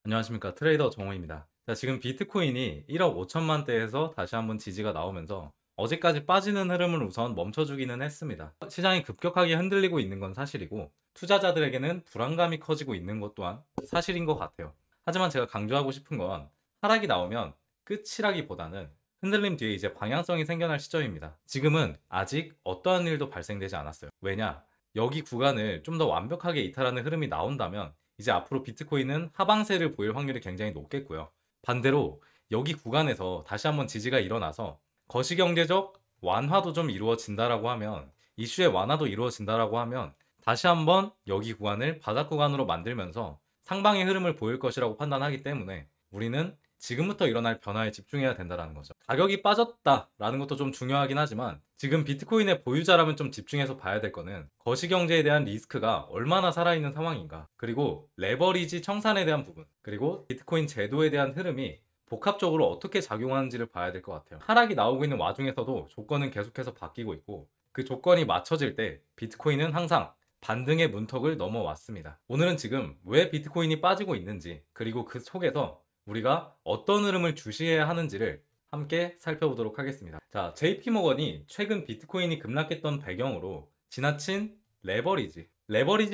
안녕하십니까, 트레이더 정호입니다. 자, 지금 비트코인이 1억 5천만 대에서 다시 한번 지지가 나오면서 어제까지 빠지는 흐름을 우선 멈춰주기는 했습니다. 시장이 급격하게 흔들리고 있는 건 사실이고, 투자자들에게는 불안감이 커지고 있는 것 또한 사실인 것 같아요. 하지만 제가 강조하고 싶은 건, 하락이 나오면 끝이라기보다는 흔들림 뒤에 이제 방향성이 생겨날 시점입니다. 지금은 아직 어떠한 일도 발생되지 않았어요. 왜냐? 여기 구간을 좀 더 완벽하게 이탈하는 흐름이 나온다면 이제 앞으로 비트코인은 하방세를 보일 확률이 굉장히 높겠고요. 반대로 여기 구간에서 다시 한번 지지가 일어나서 거시경제적 완화도 좀 이루어진다라고 하면, 이슈의 완화도 이루어진다라고 하면 다시 한번 여기 구간을 바닥 구간으로 만들면서 상방의 흐름을 보일 것이라고 판단하기 때문에 우리는 지금부터 일어날 변화에 집중해야 된다는 거죠. 가격이 빠졌다라는 것도 좀 중요하긴 하지만, 지금 비트코인의 보유자라면 좀 집중해서 봐야 될 거는 거시경제에 대한 리스크가 얼마나 살아있는 상황인가, 그리고 레버리지 청산에 대한 부분, 그리고 비트코인 제도에 대한 흐름이 복합적으로 어떻게 작용하는지를 봐야 될 것 같아요. 하락이 나오고 있는 와중에서도 조건은 계속해서 바뀌고 있고, 그 조건이 맞춰질 때 비트코인은 항상 반등의 문턱을 넘어왔습니다. 오늘은 지금 왜 비트코인이 빠지고 있는지, 그리고 그 속에서 우리가 어떤 흐름을 주시해야 하는지를 함께 살펴보도록 하겠습니다. 자, JP모건이 최근 비트코인이 급락했던 배경으로 지나친 레버리지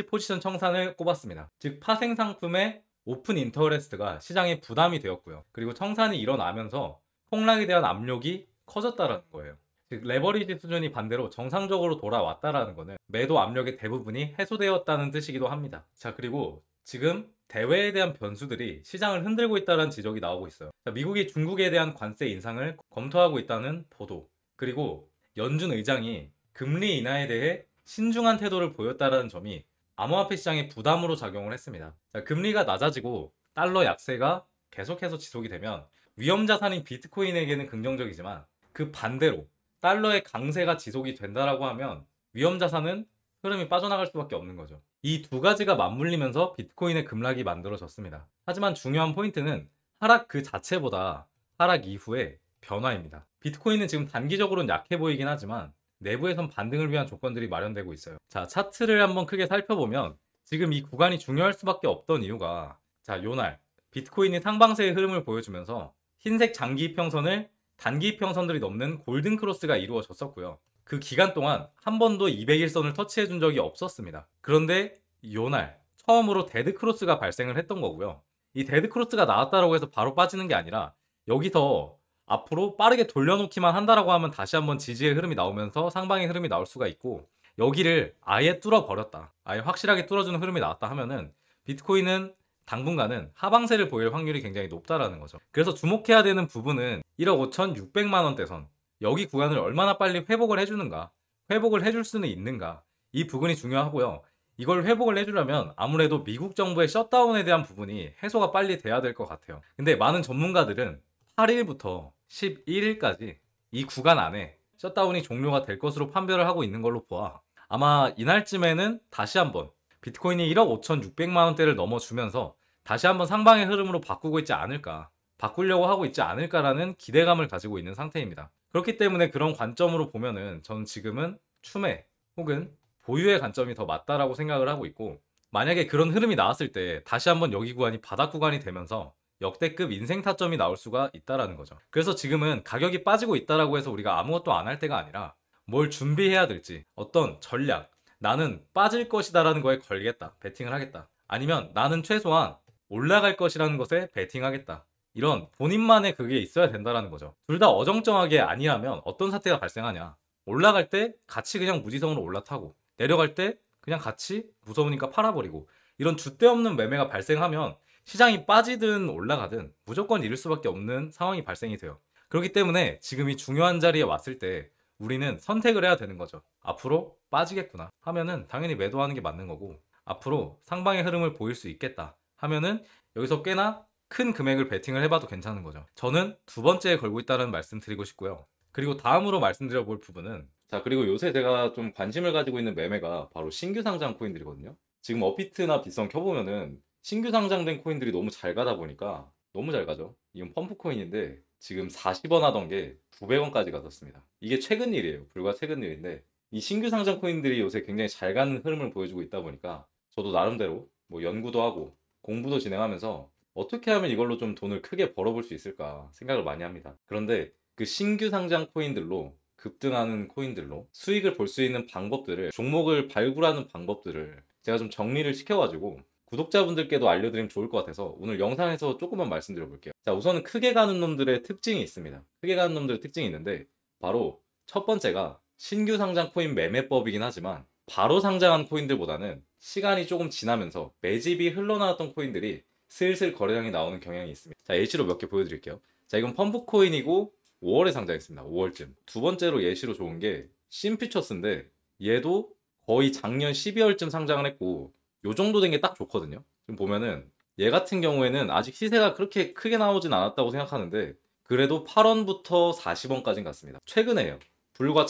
포지션 청산을 꼽았습니다. 즉, 파생 상품의 오픈 인터레스트가 시장에 부담이 되었고요. 그리고 청산이 일어나면서 폭락에 대한 압력이 커졌다라는 거예요. 즉, 레버리지 수준이 반대로 정상적으로 돌아왔다라는 것은 매도 압력의 대부분이 해소되었다는 뜻이기도 합니다. 자, 그리고 지금 대외에 대한 변수들이 시장을 흔들고 있다는 지적이 나오고 있어요. 자, 미국이 중국에 대한 관세 인상을 검토하고 있다는 보도, 그리고 연준 의장이 금리 인하에 대해 신중한 태도를 보였다는 점이 암호화폐 시장의 부담으로 작용을 했습니다. 자, 금리가 낮아지고 달러 약세가 계속해서 지속이 되면 위험 자산인 비트코인에게는 긍정적이지만, 그 반대로 달러의 강세가 지속이 된다라고 하면 위험 자산은 흐름이 빠져나갈 수밖에 없는 거죠. 이 두 가지가 맞물리면서 비트코인의 급락이 만들어졌습니다. 하지만 중요한 포인트는 하락 그 자체보다 하락 이후의 변화입니다. 비트코인은 지금 단기적으로는 약해 보이긴 하지만 내부에선 반등을 위한 조건들이 마련되고 있어요. 자, 차트를 한번 크게 살펴보면 지금 이 구간이 중요할 수밖에 없던 이유가, 자, 요날 비트코인이 상방세의 흐름을 보여주면서 흰색 장기 이평선을 단기 이평선들이 넘는 골든 크로스가 이루어졌었고요. 그 기간 동안 한 번도 200일선을 터치해 준 적이 없었습니다. 그런데 요날 처음으로 데드 크로스가 발생을 했던 거고요. 이 데드 크로스가 나왔다고 해서 바로 빠지는 게 아니라, 여기서 앞으로 빠르게 돌려놓기만 한다라고 하면 다시 한번 지지의 흐름이 나오면서 상방의 흐름이 나올 수가 있고, 여기를 아예 뚫어버렸다, 아예 확실하게 뚫어주는 흐름이 나왔다 하면은 비트코인은 당분간은 하방세를 보일 확률이 굉장히 높다라는 거죠. 그래서 주목해야 되는 부분은 1억 5,600만 원대선, 여기 구간을 얼마나 빨리 회복을 해주는가, 회복을 해줄 수는 있는가, 이 부분이 중요하고요. 이걸 회복을 해주려면 아무래도 미국 정부의 셧다운에 대한 부분이 해소가 빨리 돼야 될 것 같아요. 근데 많은 전문가들은 8일부터 11일까지 이 구간 안에 셧다운이 종료가 될 것으로 판별을 하고 있는 걸로 보아, 아마 이날쯤에는 다시 한번 비트코인이 1억 5,600만 원대를 넘어주면서 다시 한번 상방의 흐름으로 바꾸고 있지 않을까, 바꾸려고 하고 있지 않을까라는 기대감을 가지고 있는 상태입니다. 그렇기 때문에 그런 관점으로 보면은 저는 지금은 추매 혹은 보유의 관점이 더 맞다라고 생각을 하고 있고, 만약에 그런 흐름이 나왔을 때 다시 한번 여기 구간이 바닥 구간이 되면서 역대급 인생 타점이 나올 수가 있다라는 거죠. 그래서 지금은 가격이 빠지고 있다라고 해서 우리가 아무것도 안 할 때가 아니라 뭘 준비해야 될지, 어떤 전략, 나는 빠질 것이다라는 거에 걸겠다, 베팅을 하겠다, 아니면 나는 최소한 올라갈 것이라는 것에 베팅하겠다, 이런 본인만의 그게 있어야 된다라는 거죠. 둘 다 어정쩡하게 아니라면 어떤 사태가 발생하냐, 올라갈 때 같이 그냥 무지성으로 올라타고, 내려갈 때 그냥 같이 무서우니까 팔아버리고, 이런 줏대 없는 매매가 발생하면 시장이 빠지든 올라가든 무조건 잃을 수밖에 없는 상황이 발생이 돼요. 그렇기 때문에 지금 이 중요한 자리에 왔을 때 우리는 선택을 해야 되는 거죠. 앞으로 빠지겠구나 하면은 당연히 매도하는 게 맞는 거고, 앞으로 상방의 흐름을 보일 수 있겠다 하면은 여기서 꽤나 큰 금액을 베팅을 해봐도 괜찮은 거죠. 저는 두 번째에 걸고 있다는 말씀 드리고 싶고요. 그리고 다음으로 말씀드려 볼 부분은, 자, 그리고 요새 제가 좀 관심을 가지고 있는 매매가 바로 신규 상장 코인들이거든요. 지금 업비트나 빗썸 켜보면은 신규 상장된 코인들이 너무 잘 가다 보니까, 너무 잘 가죠. 이건 펌프 코인인데 지금 40원 하던 게 900원까지 갔었습니다. 이게 최근 일이에요. 불과 최근 일인데, 이 신규 상장 코인들이 요새 굉장히 잘 가는 흐름을 보여주고 있다 보니까 저도 나름대로 뭐 연구도 하고 공부도 진행하면서 어떻게 하면 이걸로 좀 돈을 크게 벌어볼 수 있을까 생각을 많이 합니다. 그런데 그 신규 상장 코인들로 급등하는 코인들로 수익을 볼 수 있는 방법들을 종목을 발굴하는 방법들을 제가 좀 정리를 시켜가지고 구독자분들께도 알려드리면 좋을 것 같아서 오늘 영상에서 조금만 말씀드려 볼게요. 자, 우선은 크게 가는 놈들의 특징이 있습니다. 크게 가는 놈들의 특징이 있는데 바로 첫 번째가 신규 상장 코인 매매법이긴 하지만 바로 상장한 코인들보다는 시간이 조금 지나면서 매집이 흘러나왔던 코인들이 슬슬 거래량이 나오는 경향이 있습니다. 자, 예시로 몇 개 보여드릴게요. 자, 이건 펌프코인이고 5월에 상장했습니다. 5월쯤. 두 번째로 예시로 좋은 게 심퓨처스인데 얘도 거의 작년 12월쯤 상장을 했고 요 정도 된 게 딱 좋거든요. 지금 보면은 얘 같은 경우에는 아직 시세가 그렇게 크게 나오진 않았다고 생각하는데 그래도 8원부터 40원까지는 갔습니다. 최근에요. 불과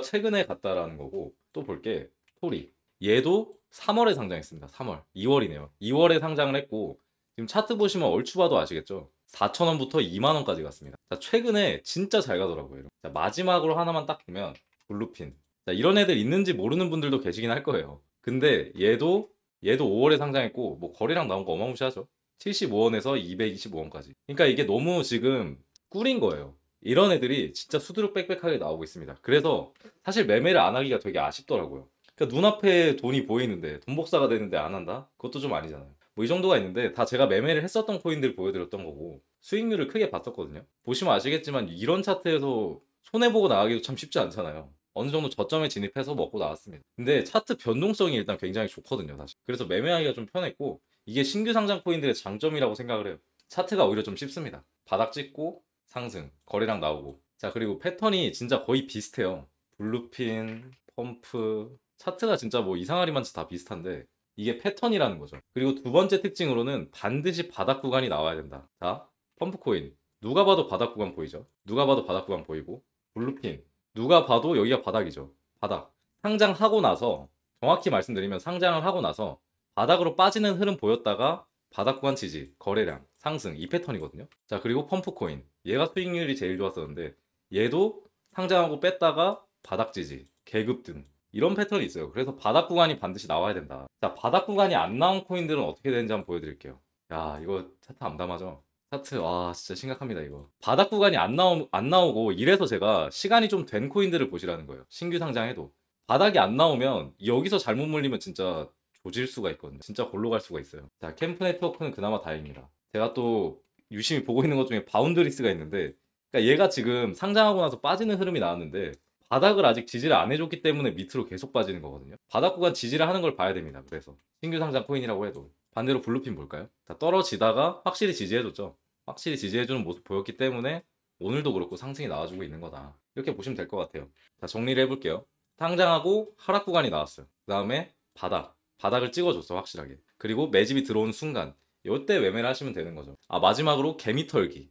최근에 갔다라는 거고 또 볼게 토리 얘도 3월에 상장했습니다. 3월 2월이네요. 2월에 상장을 했고 지금 차트 보시면 얼추 봐도 아시겠죠? 4,000원부터 2만원까지 갔습니다. 자, 최근에 진짜 잘 가더라고요. 자, 마지막으로 하나만 딱 보면 블루핀. 자, 이런 애들 있는지 모르는 분들도 계시긴 할 거예요. 근데 얘도 5월에 상장했고 뭐 거래량 나온 거 어마무시하죠. 75원에서 225원까지. 그러니까 이게 너무 지금 꿀인 거예요. 이런 애들이 진짜 수두룩 빽빽하게 나오고 있습니다. 그래서 사실 매매를 안 하기가 되게 아쉽더라고요. 그러니까 눈앞에 돈이 보이는데 돈 복사가 되는데 안 한다? 그것도 좀 아니잖아요. 뭐 이 정도가 있는데 다 제가 매매를 했었던 코인들 보여드렸던 거고 수익률을 크게 봤었거든요. 보시면 아시겠지만 이런 차트에서 손해보고 나가기도 참 쉽지 않잖아요. 어느 정도 저점에 진입해서 먹고 나왔습니다. 근데 차트 변동성이 일단 굉장히 좋거든요, 사실. 그래서 매매하기가 좀 편했고 이게 신규 상장 코인들의 장점이라고 생각을 해요. 차트가 오히려 좀 쉽습니다. 바닥 찍고 상승, 거래량 나오고. 자, 그리고 패턴이 진짜 거의 비슷해요. 블루핀, 펌프, 차트가 진짜 뭐 이상하리만치 다 비슷한데 이게 패턴이라는 거죠. 그리고 두 번째 특징으로는 반드시 바닥 구간이 나와야 된다. 자, 펌프코인. 누가 봐도 바닥 구간 보이죠? 누가 봐도 바닥 구간 보이고 블루핀. 누가 봐도 여기가 바닥이죠. 바닥. 상장하고 나서 정확히 말씀드리면 상장을 하고 나서 바닥으로 빠지는 흐름 보였다가 바닥 구간 지지, 거래량, 상승 이 패턴이거든요. 자, 그리고 펌프코인. 얘가 수익률이 제일 좋았었는데 얘도 상장하고 뺐다가 바닥 지지, 계급등 이런 패턴이 있어요. 그래서 바닥 구간이 반드시 나와야 된다. 자, 바닥 구간이 안 나온 코인들은 어떻게 되는지 한번 보여드릴게요. 야, 이거 차트 암담하죠? 차트, 와, 진짜 심각합니다, 이거. 바닥 구간이 안 나오고, 이래서 제가 시간이 좀 된 코인들을 보시라는 거예요. 신규 상장해도. 바닥이 안 나오면, 여기서 잘못 물리면 진짜 조질 수가 있거든요. 진짜 골로 갈 수가 있어요. 자, 캠프 네트워크는 그나마 다행입니다. 제가 또 유심히 보고 있는 것 중에 바운드리스가 있는데, 그러니까 얘가 지금 상장하고 나서 빠지는 흐름이 나왔는데, 바닥을 아직 지지를 안 해줬기 때문에 밑으로 계속 빠지는 거거든요. 바닥 구간 지지를 하는 걸 봐야 됩니다. 그래서 신규 상장 코인이라고 해도 반대로 블루핀 볼까요? 자, 떨어지다가 확실히 지지해줬죠. 확실히 지지해주는 모습 보였기 때문에 오늘도 그렇고 상승이 나와주고 있는 거다. 이렇게 보시면 될 것 같아요. 자, 정리를 해볼게요. 상장하고 하락 구간이 나왔어요. 그 다음에 바닥을 찍어줬어 확실하게. 그리고 매집이 들어오는 순간 이때 매매를 하시면 되는 거죠. 아, 마지막으로 개미털기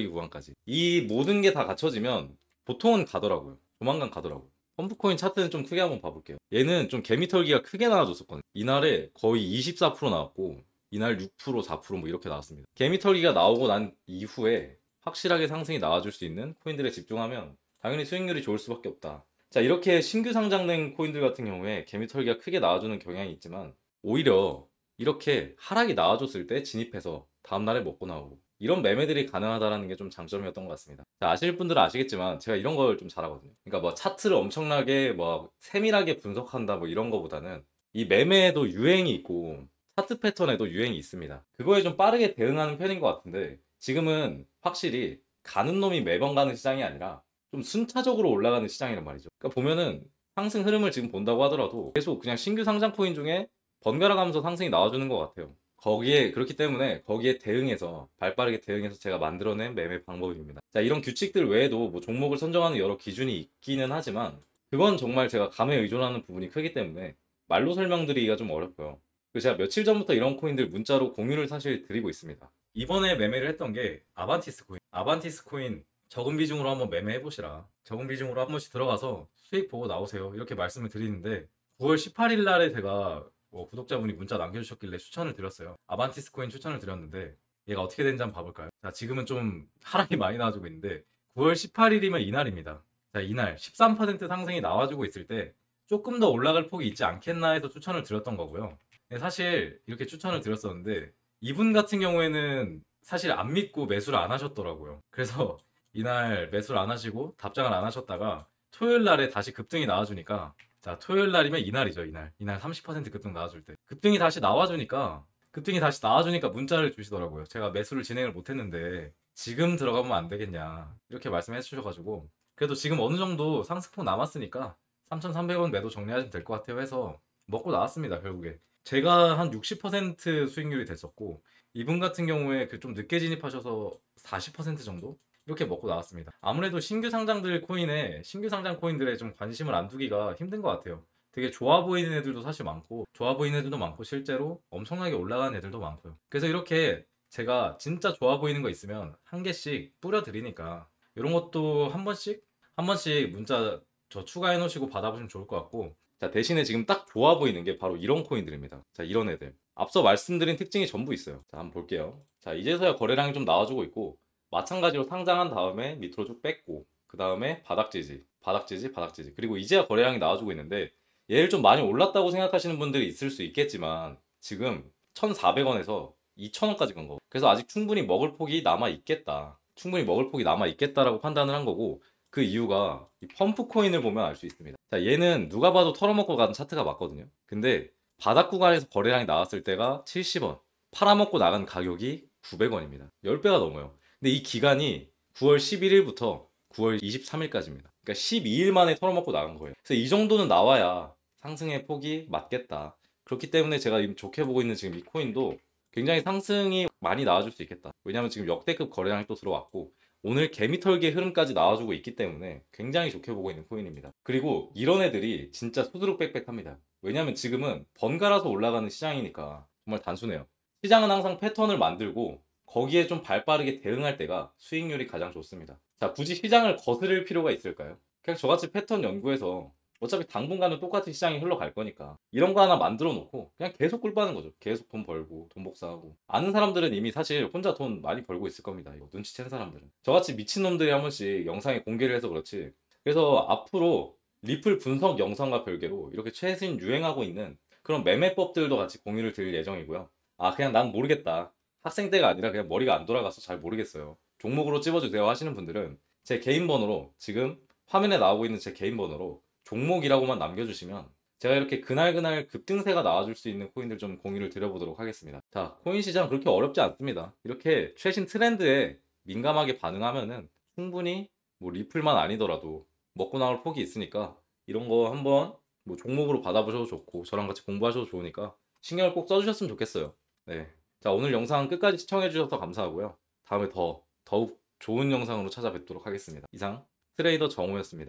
구간까지. 이 모든 게 다 갖춰지면 보통은 가더라고요. 조만간 가더라고요. 펌프코인 차트는 좀 크게 한번 봐볼게요. 얘는 좀 개미털기가 크게 나와줬었거든요. 이날에 거의 24% 나왔고 이날 6%, 4%뭐 이렇게 나왔습니다. 개미털기가 나오고 난 이후에 확실하게 상승이 나와줄 수 있는 코인들에 집중하면 당연히 수익률이 좋을 수밖에 없다. 자, 이렇게 신규 상장된 코인들 같은 경우에 개미털기가 크게 나와주는 경향이 있지만 오히려 이렇게 하락이 나와줬을 때 진입해서 다음날에 먹고 나오고 이런 매매들이 가능하다는 게 좀 장점이었던 것 같습니다. 자, 아실 분들은 아시겠지만 제가 이런 걸 좀 잘하거든요. 그러니까 뭐 차트를 엄청나게 뭐 세밀하게 분석한다 뭐 이런 거보다는 이 매매에도 유행이 있고 차트 패턴에도 유행이 있습니다. 그거에 좀 빠르게 대응하는 편인 것 같은데 지금은 확실히 가는 놈이 매번 가는 시장이 아니라 좀 순차적으로 올라가는 시장이란 말이죠. 그러니까 보면은 상승 흐름을 지금 본다고 하더라도 계속 그냥 신규 상장 코인 중에 번갈아 가면서 상승이 나와주는 것 같아요. 그렇기 때문에 거기에 대응해서 발빠르게 대응해서 제가 만들어낸 매매 방법입니다. 자, 이런 규칙들 외에도 뭐 종목을 선정하는 여러 기준이 있기는 하지만 그건 정말 제가 감에 의존하는 부분이 크기 때문에 말로 설명드리기가 좀 어렵고요. 그리고 제가 며칠 전부터 이런 코인들 문자로 공유를 사실 드리고 있습니다. 이번에 매매를 했던 게 아반티스 코인 적은 비중으로 한번 매매해 보시라. 적은 비중으로 한 번씩 들어가서 수익 보고 나오세요. 이렇게 말씀을 드리는데 9월 18일 날에 제가 구독자분이 문자 남겨주셨길래 추천을 드렸어요. 아반티스 코인 추천을 드렸는데 얘가 어떻게 되는지 한번 봐볼까요? 자, 지금은 좀 하락이 많이 나와주고 있는데 9월 18일이면 이날입니다. 자, 이날 13% 상승이 나와주고 있을 때 조금 더 올라갈 폭이 있지 않겠나 해서 추천을 드렸던 거고요. 사실 이렇게 추천을 드렸었는데 이분 같은 경우에는 사실 안 믿고 매수를 안 하셨더라고요. 그래서 이날 매수를 안 하시고 답장을 안 하셨다가 토요일 날에 다시 급등이 나와주니까, 자, 토요일 날이면 이날이죠, 이날. 이날 30% 급등 나와줄 때. 급등이 다시 나와주니까 문자를 주시더라고요. 제가 매수를 진행을 못 했는데 지금 들어가면 안 되겠냐. 이렇게 말씀해 주셔가지고, 그래도 지금 어느 정도 상승폭 남았으니까 3,300원 매도 정리하시면 될 것 같아요 해서 먹고 나왔습니다, 결국에. 제가 한 60% 수익률이 됐었고, 이분 같은 경우에 그 좀 늦게 진입하셔서 40% 정도? 이렇게 먹고 나왔습니다. 아무래도 신규 상장 코인들에 좀 관심을 안 두기가 힘든 것 같아요. 되게 좋아 보이는 애들도 사실 많고, 실제로 엄청나게 올라가는 애들도 많고요. 그래서 이렇게 제가 진짜 좋아 보이는 거 있으면 한 개씩 뿌려 드리니까, 이런 것도 한 번씩 문자 저 추가해 놓으시고 받아보시면 좋을 것 같고. 자, 대신에 지금 딱 좋아 보이는 게 바로 이런 코인들입니다. 자, 이런 애들. 앞서 말씀드린 특징이 전부 있어요. 자, 한번 볼게요. 자, 이제서야 거래량이 좀 나와주고 있고, 마찬가지로 상장한 다음에 밑으로 쭉 뺐고, 그 다음에 바닥 지지, 바닥 지지, 바닥 지지. 그리고 이제야 거래량이 나와주고 있는데, 얘를 좀 많이 올랐다고 생각하시는 분들이 있을 수 있겠지만, 지금 1,400원에서 2,000원까지 간 거. 그래서 아직 충분히 먹을 폭이 남아 있겠다. 충분히 먹을 폭이 남아 있겠다라고 판단을 한 거고, 그 이유가 이 펌프 코인을 보면 알 수 있습니다. 자, 얘는 누가 봐도 털어먹고 가는 차트가 맞거든요. 근데 바닥 구간에서 거래량이 나왔을 때가 70원, 팔아먹고 나간 가격이 900원입니다. 10배가 넘어요. 근데 이 기간이 9월 11일부터 9월 23일까지입니다. 그러니까 12일 만에 털어먹고 나간 거예요. 그래서 이 정도는 나와야 상승의 폭이 맞겠다. 그렇기 때문에 제가 지금 좋게 보고 있는 지금 이 코인도 굉장히 상승이 많이 나와줄 수 있겠다. 왜냐하면 지금 역대급 거래량이 또 들어왔고, 오늘 개미털기의 흐름까지 나와주고 있기 때문에 굉장히 좋게 보고 있는 코인입니다. 그리고 이런 애들이 진짜 수두룩 빽빽합니다. 왜냐하면 지금은 번갈아서 올라가는 시장이니까 정말 단순해요. 시장은 항상 패턴을 만들고 거기에 좀 발빠르게 대응할 때가 수익률이 가장 좋습니다. 자, 굳이 시장을 거스를 필요가 있을까요? 그냥 저같이 패턴 연구해서 어차피 당분간은 똑같이 시장이 흘러갈 거니까 이런 거 하나 만들어 놓고 그냥 계속 꿀 빠는 거죠. 계속 돈 벌고 돈 복사하고. 아는 사람들은 이미 사실 혼자 돈 많이 벌고 있을 겁니다. 이거 눈치챈 사람들은. 저같이 미친놈들이 한 번씩 영상에 공개를 해서 그렇지. 그래서 앞으로 리플 분석 영상과 별개로 이렇게 최신 유행하고 있는 그런 매매법들도 같이 공유를 드릴 예정이고요. 아, 그냥 난 모르겠다. 학생 때가 아니라 그냥 머리가 안 돌아가서 잘 모르겠어요. 종목으로 찝어주세요 하시는 분들은 제 개인 번호로, 지금 화면에 나오고 있는 제 개인 번호로 종목이라고만 남겨주시면 제가 이렇게 그날그날 급등세가 나와줄 수 있는 코인들 좀 공유를 드려보도록 하겠습니다. 자, 코인 시장 그렇게 어렵지 않습니다. 이렇게 최신 트렌드에 민감하게 반응하면은 충분히 뭐 리플만 아니더라도 먹고 나올 폭이 있으니까, 이런 거 한번 뭐 종목으로 받아보셔도 좋고 저랑 같이 공부하셔도 좋으니까 신경을 꼭 써주셨으면 좋겠어요. 네. 자, 오늘 영상 끝까지 시청해주셔서 감사하고요. 다음에 더욱 좋은 영상으로 찾아뵙도록 하겠습니다. 이상 트레이더 정우였습니다.